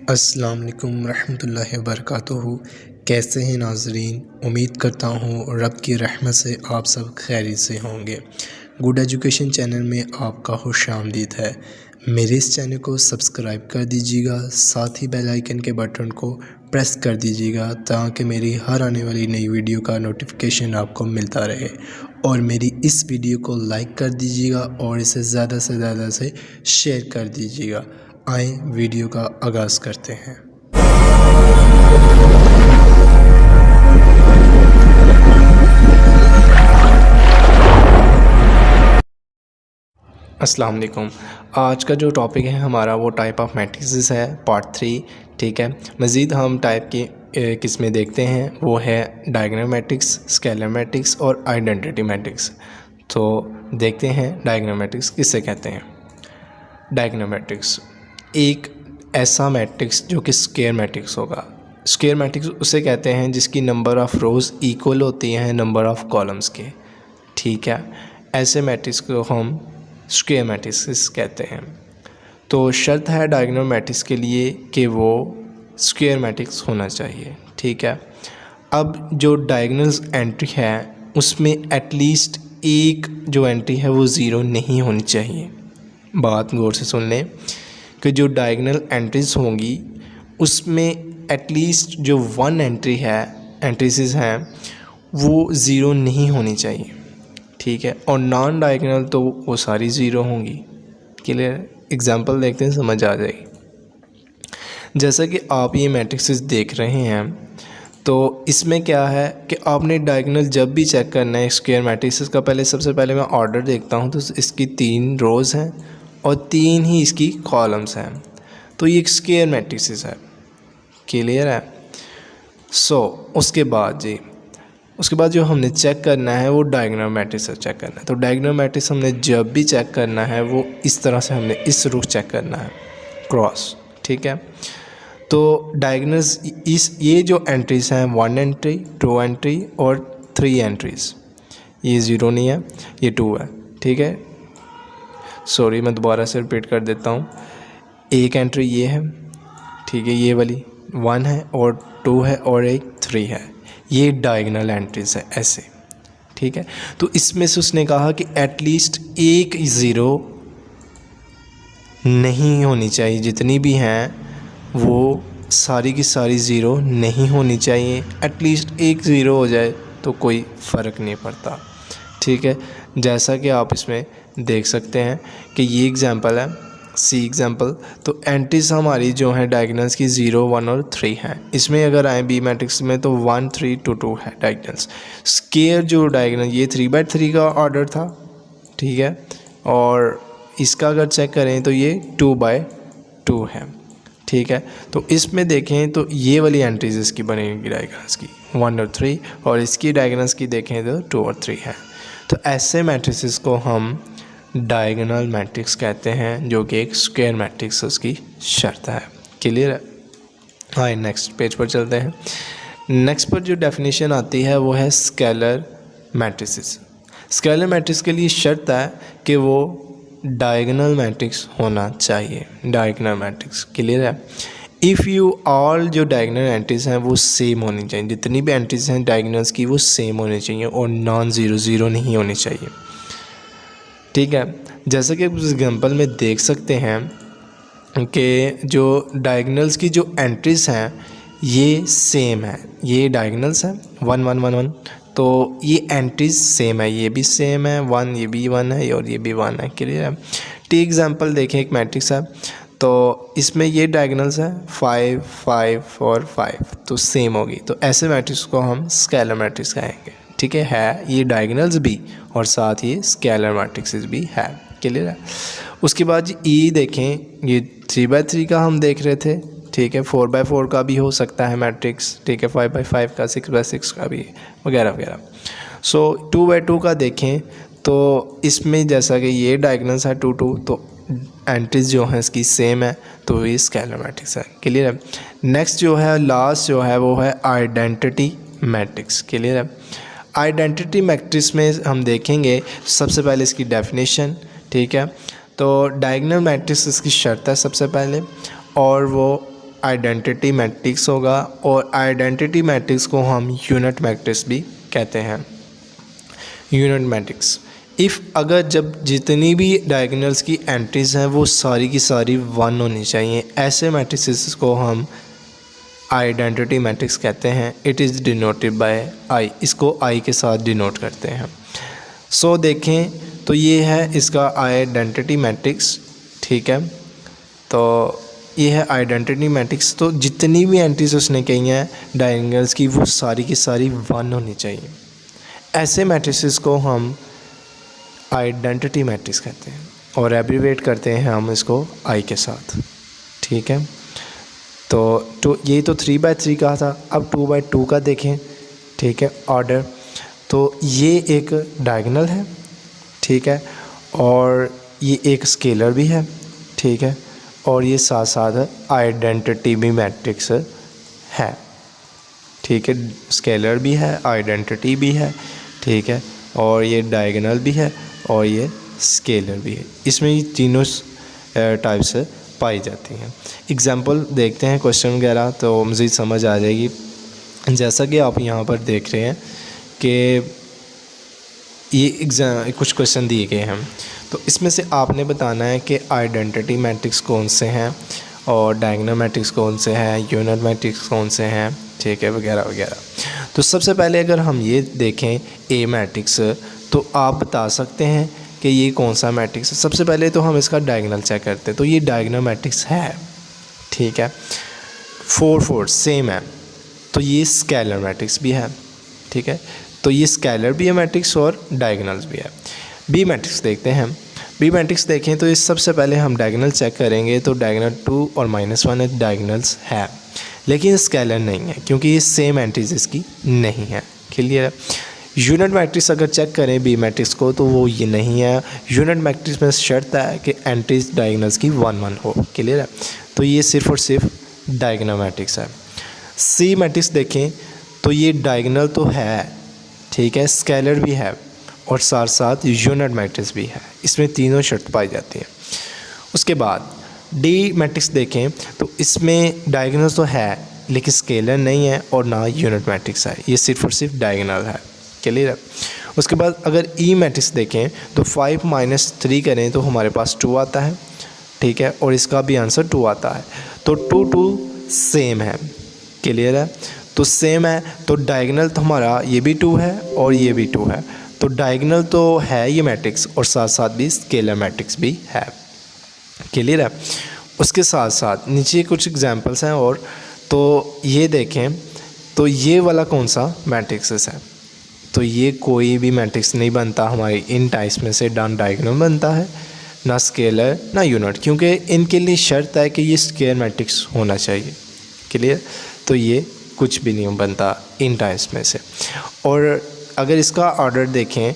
अस्सलाम वालेकुम रहमतुल्लाहि व बरकातुहू। कैसे हैं नाज़रीन? उम्मीद करता हूँ रब की रहमत से आप सब खैरियत से होंगे। गुड एजुकेशन चैनल में आपका खुशामदीद है। मेरे इस चैनल को सब्सक्राइब कर दीजिएगा, साथ ही बेल आइकन के बटन को प्रेस कर दीजिएगा ताकि मेरी हर आने वाली नई वीडियो का नोटिफिकेशन आपको मिलता रहे। और मेरी इस वीडियो को लाइक कर दीजिएगा और इसे ज़्यादा से ज़्यादा से शेयर कर दीजिएगा। आए वीडियो का आगाज़ करते हैं। अस्सलाम वालेकुम। आज का जो टॉपिक है हमारा वो टाइप ऑफ मैट्रिसेस है, पार्ट 3। ठीक है, मज़ीद हम टाइप की किस्में देखते हैं, वो है डायगोनल मैट्रिक्स, स्केलर मैट्रिक्स और आइडेंटिटी मैट्रिक्स। तो देखते हैं डायगोनल मैट्रिक्स किससे कहते हैं। डायगोनल मैट्रिक्स एक ऐसा मैट्रिक्स जो कि स्क्वायर मैट्रिक्स होगा। स्क्वायर मैट्रिक्स उसे कहते हैं जिसकी नंबर ऑफ़ रोज़ इक्वल होती हैं नंबर ऑफ़ कॉलम्स के। ठीक है, ऐसे मैट्रिक्स को हम स्क्वायर मैट्रिक्स कहते हैं। तो शर्त है डायगोनल मैट्रिक्स के लिए कि वो स्क्वायर मैट्रिक्स होना चाहिए। ठीक है, अब जो डायगोनल एंट्री है उसमें एटलीस्ट एक जो एंट्री है वो ज़ीरो नहीं होनी चाहिए। बात गौर से सुन लें कि जो डायगोनल एंट्रीज होंगी उसमें एटलीस्ट जो वन एंट्री है, एंट्रीज हैं, वो ज़ीरो नहीं होनी चाहिए। ठीक है, और नॉन डायगोनल तो वो सारी ज़ीरो होंगी। क्लियर? एग्जांपल देखते हैं, समझ आ जाएगी। जैसा कि आप ये मैट्रिक्सेस देख रहे हैं, तो इसमें क्या है कि आपने डायगोनल जब भी चेक करना है स्क्वायर मैट्रिक्सेस का, सबसे पहले मैं ऑर्डर देखता हूँ। तो इसकी 3 रोज़ हैं और 3 ही इसकी कॉलम्स हैं, तो ये एक स्क्वायर मैट्रिक्सेस है। क्लियर है? उसके बाद जो हमने चेक करना है वो डायगोनल मैट्रिक्स चेक करना है। तो डायगोनल मैट्रिक्स हमने जब भी चेक करना है वो इस तरह से हमने इस रूट चेक करना है, क्रॉस। ठीक है, तो डायगोनल्स ये जो एंट्रीज हैं 1 एंट्री, 2 एंट्री और 3 एंट्रीज, ये ज़ीरो नहीं है, ये 2 है। ठीक है, सॉरी मैं दोबारा से रिपीट कर देता हूँ। एक एंट्री ये है, ठीक है, ये वाली 1 है और 2 है और एक 3 है, ये डायगोनल एंट्रीज है ऐसे। ठीक है, तो इसमें से उसने कहा कि एटलीस्ट एक ज़ीरो नहीं होनी चाहिए, जितनी भी हैं वो सारी की सारी ज़ीरो नहीं होनी चाहिए। एटलीस्ट एक ज़ीरो हो जाए तो कोई फ़र्क नहीं पड़ता। ठीक है, जैसा कि आप इसमें देख सकते हैं कि ये एग्जांपल है, सी एग्जांपल। तो एंट्रीज हमारी जो हैं डायगोनल्स की 0, 1 और 3 हैं। इसमें अगर आए बी मैट्रिक्स में तो 1, 3, 2, 2 है डायगोनल्स। स्क्वायर जो डायगोनल ये 3/3 का ऑर्डर था। ठीक है, और इसका अगर चेक करें तो ये 2/2 है। ठीक है, तो इसमें देखें तो ये वाली एंट्रीज इसकी बनेगी डायगोनल्स की 1 और 3, और इसकी डायगोनल्स की देखें तो 2 और 3 है। तो ऐसे मैट्रिसेस को हम डायगोनल मैट्रिक्स कहते हैं, जो कि एक स्क्वायर मैट्रिक्स उसकी शर्त है। क्लियर है? हाँ, नेक्स्ट पेज पर चलते हैं। नेक्स्ट पर जो डेफिनेशन आती है वो है स्केलर मैट्रिसेस। स्केलर मैट्रिक्स के लिए शर्त है कि वो डायगोनल मैट्रिक्स होना चाहिए। डायगोनल मैट्रिक्स, क्लियर है? इफ़ यू ऑल जो डायगोनल एंट्रीज हैं वो सेम होनी चाहिए, जितनी भी एंट्रीज हैं डायगोनल्स की वो सेम होनी चाहिए और नॉन ज़ीरो नहीं होनी चाहिए। ठीक है, जैसा कि उस एग्जांपल में देख सकते हैं कि जो डायगोनल्स की जो एंट्रीज हैं ये सेम है। ये डायगोनल्स हैं 1, 1, 1, 1, तो ये एंट्रीज सेम है, ये भी सेम है 1, ये भी 1 है और ये भी 1 है। क्लियर है? टी एग्जांपल देखें, एक मैट्रिक्स है, तो इसमें ये डायगोनल्स है 5, 5 और 5, तो सेम होगी। तो ऐसे मैट्रिक्स को हम स्केलर मैट्रिक्स कहेंगे। ठीक है, ये डायगोनल्स भी और साथ ही स्केलर मैट्रिक्सेस भी है। क्लियर है? उसके बाद ई देखें, ये 3/3 का हम देख रहे थे। ठीक है, 4/4 का भी हो सकता है मैट्रिक्स। ठीक है, 5/5 का, 6/6 का भी, वगैरह वगैरह। 2/2 का देखें तो इसमें जैसा कि ये डायगोनल्स है 2, 2, तो एंट्रीज जो हैं इसकी सेम है, तो ये स्केलर मैट्रिक्स है। क्लियर है? नेक्स्ट जो है, लास्ट जो है वो है आइडेंटिटी मैट्रिक्स। क्लियर है? आइडेंटिटी मैट्रिक्स में हम देखेंगे सबसे पहले इसकी डेफिनेशन। ठीक है, तो डायगोनल मैट्रिक्स इसकी शर्त है सबसे पहले, और वो आइडेंटिटी मैट्रिक्स होगा, और आइडेंटिटी मैट्रिक्स को हम यूनिट मैट्रिक्स भी कहते हैं। यूनिट मैट्रिक्स इफ़ अगर जब जितनी भी डायगोनल्स की एंट्रीज हैं वो सारी की सारी 1 होनी चाहिए, ऐसे मैट्रिसेस को हम आइडेंटिटी मैट्रिक्स कहते हैं। इट इज़ डिनोटेड बाय आई, इसको आई के साथ डिनोट करते हैं। सो देखें तो ये है इसका आइडेंटिटी मैट्रिक्स, ठीक है। तो ये है आइडेंटिटी मैट्रिक्स। तो जितनी भी एंट्रीज उसने कही हैं डायगोनल्स की वो सारी की सारी 1 होनी चाहिए। ऐसे मैट्रिसेस को हम आइडेंटिटी मैट्रिक्स कहते हैं और एब्रीवेट करते हैं हम इसको आई के साथ, ठीक है। तो ये तो 3/3 का था। अब 2/2 का देखें, ठीक है, ऑर्डर। तो ये एक डायगोनल है, ठीक है, और ये एक स्केलर भी है, ठीक है, और ये साथ साथ आइडेंटिटी भी मैट्रिक्स है, ठीक है। स्केलर भी है, आइडेंटिटी भी है, ठीक है, और ये डायगोनल भी है और ये स्केलर भी है। इसमें ये तीनों टाइप्स पाई जाती हैं। एग्जाम्पल देखते हैं क्वेश्चन वगैरह तो मज़ीद समझ आ जाएगी। जैसा कि आप यहाँ पर देख रहे हैं कि ये कुछ क्वेश्चन दिए गए हैं, तो इसमें से आपने बताना है कि आइडेंटिटी मैट्रिक्स कौन से हैं और डायगोनल मैट्रिक्स कौन से हैं, यूनिट मैट्रिक्स कौन से हैं, ठीक है, वगैरह वगैरह। तो सबसे पहले अगर हम ये देखें ए मैट्रिक्स, तो आप बता सकते हैं कि ये कौन सा मैट्रिक्स है। सबसे पहले तो हम इसका डायगोनल चेक करते हैं, तो ये डायगोनल मैट्रिक्स है, ठीक है, 4 4 सेम है। तो ये स्केलर मैट्रिक्स भी है, ठीक है, तो ये स्केलर भी है मैट्रिक्स और डायगोनल्स भी है। बी मैट्रिक्स देखते हैं। बी मैट्रिक्स देखें तो इस सबसे पहले हम डायगोनल चेक करेंगे, तो डायगोनल 2 और -1 डायगोनल्स है, लेकिन स्केलर नहीं है क्योंकि ये सेम एंट्रीज इसकी नहीं है, क्लियर है। यूनिट मैट्रिक्स अगर चेक करें बी मैट्रिक्स को तो वो ये नहीं है। यूनिट मैट्रिक्स में शर्त है कि एंट्रीज डायगोनल्स की 1 1 हो, क्लियर है। तो ये सिर्फ और सिर्फ डायगोनल मैट्रिक्स है। सी मैट्रिक्स देखें तो ये डायगोनल तो है, ठीक है, स्केलर भी है और साथ साथ यूनिट मैट्रिक्स भी है। इसमें तीनों शर्त पाई जाती हैं। उसके बाद डी मैट्रिक्स देखें तो इसमें डायगोनल तो है लेकिन स्केलर नहीं है और ना यूनिट मैट्रिक्स है, ये सिर्फ और सिर्फ डायगोनल है, क्लियर है। उसके बाद अगर ई मैट्रिक्स देखें तो 5 - 3 करें तो हमारे पास 2 आता है, ठीक है, और इसका भी आंसर 2 आता है। तो 2 2 सेम है, क्लियर है। तो सेम है तो डायगोनल तो हमारा ये भी 2 है और ये भी 2 है, तो डायगोनल तो है ये मैट्रिक्स और साथ साथ भी स्केलर मैट्रिक्स भी है, क्लियर है। उसके साथ साथ नीचे कुछ एग्जांपल्स हैं और तो ये देखें तो ये वाला कौन सा मैट्रिक्स है, तो ये कोई भी मैट्रिक्स नहीं बनता हमारी इन टाइप्स में से। ना डायगोनल बनता है, ना स्केलर, ना यूनिट, क्योंकि इनके लिए शर्त है कि ये स्केलर मैट्रिक्स होना चाहिए, क्लियर। तो ये कुछ भी नहीं बनता इन टाइप्स में से। और अगर इसका ऑर्डर देखें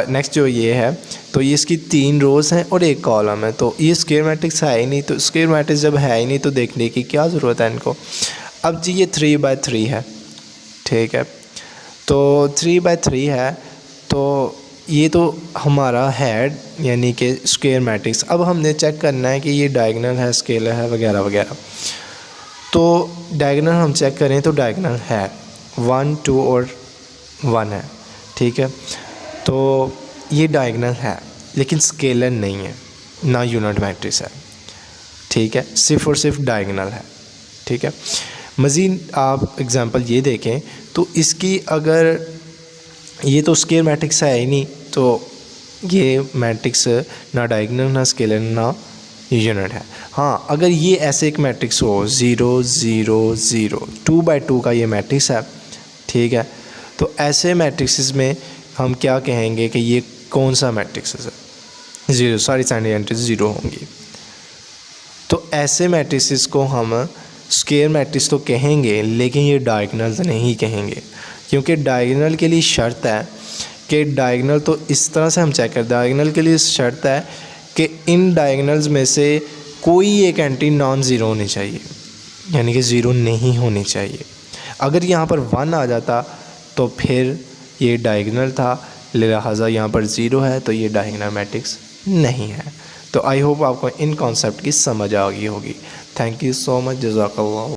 नेक्स्ट जो ये है तो ये इसकी 3 रोज़ हैं और 1 कॉलम है, तो ये स्क्वायर मैट्रिक्स है ही नहीं। तो स्क्वायर मैट्रिक्स जब है ही नहीं तो देखने की क्या ज़रूरत है इनको। अब जी ये 3/3 है, ठीक है, तो 3/3 है तो ये तो हमारा है यानी कि स्क्वायर मैट्रिक्स। अब हमने चेक करना है कि ये डायगोनल है, स्केलर है, वगैरह वगैरह। तो डायगोनल हम चेक करें तो डायगोनल है 1 2 और 1 है, ठीक है, तो ये डायगोनल है लेकिन स्केलर नहीं है, ना यूनिट मैट्रिक्स है, ठीक है, सिर्फ और सिर्फ डायगोनल है, ठीक है। मज़ीद आप एग्जांपल ये देखें तो इसकी अगर ये तो स्क्वायर मैट्रिक्स है ही नहीं, तो ये मैट्रिक्स ना डायगोनल, ना स्केलर, ना यूनिट है। हाँ, अगर ये ऐसे एक मैट्रिक्स हो 0 0 0 2/2 का ये मैट्रिक्स है, ठीक है, तो ऐसे मैट्रिक्स में हम क्या कहेंगे कि ये कौन सा मैट्रिक्स है, 0, सारी साइड एंट्रीज 0 होंगी। तो ऐसे मैट्रिक्स को हम स्क्वायर मैट्रिक्स तो कहेंगे लेकिन ये डायगोनल नहीं कहेंगे, क्योंकि डायगोनल के लिए शर्त है कि डायगोनल तो इस तरह से हम चेक करते हैं। डायगोनल के लिए शर्त है कि इन डायगोनल्स में से कोई एक एंट्री नॉन ज़ीरो होनी चाहिए, यानी कि ज़ीरो नहीं होनी चाहिए। अगर यहाँ पर 1 आ जाता तो फिर ये डायगोनल था, लिहाजा यहाँ पर 0 है तो ये डायगोनल मैट्रिक्स नहीं है। तो आई होप आपको इन कॉन्सेप्ट की समझ आ गई होगी। थैंक यू सो मच, जज़ाकल्लाह।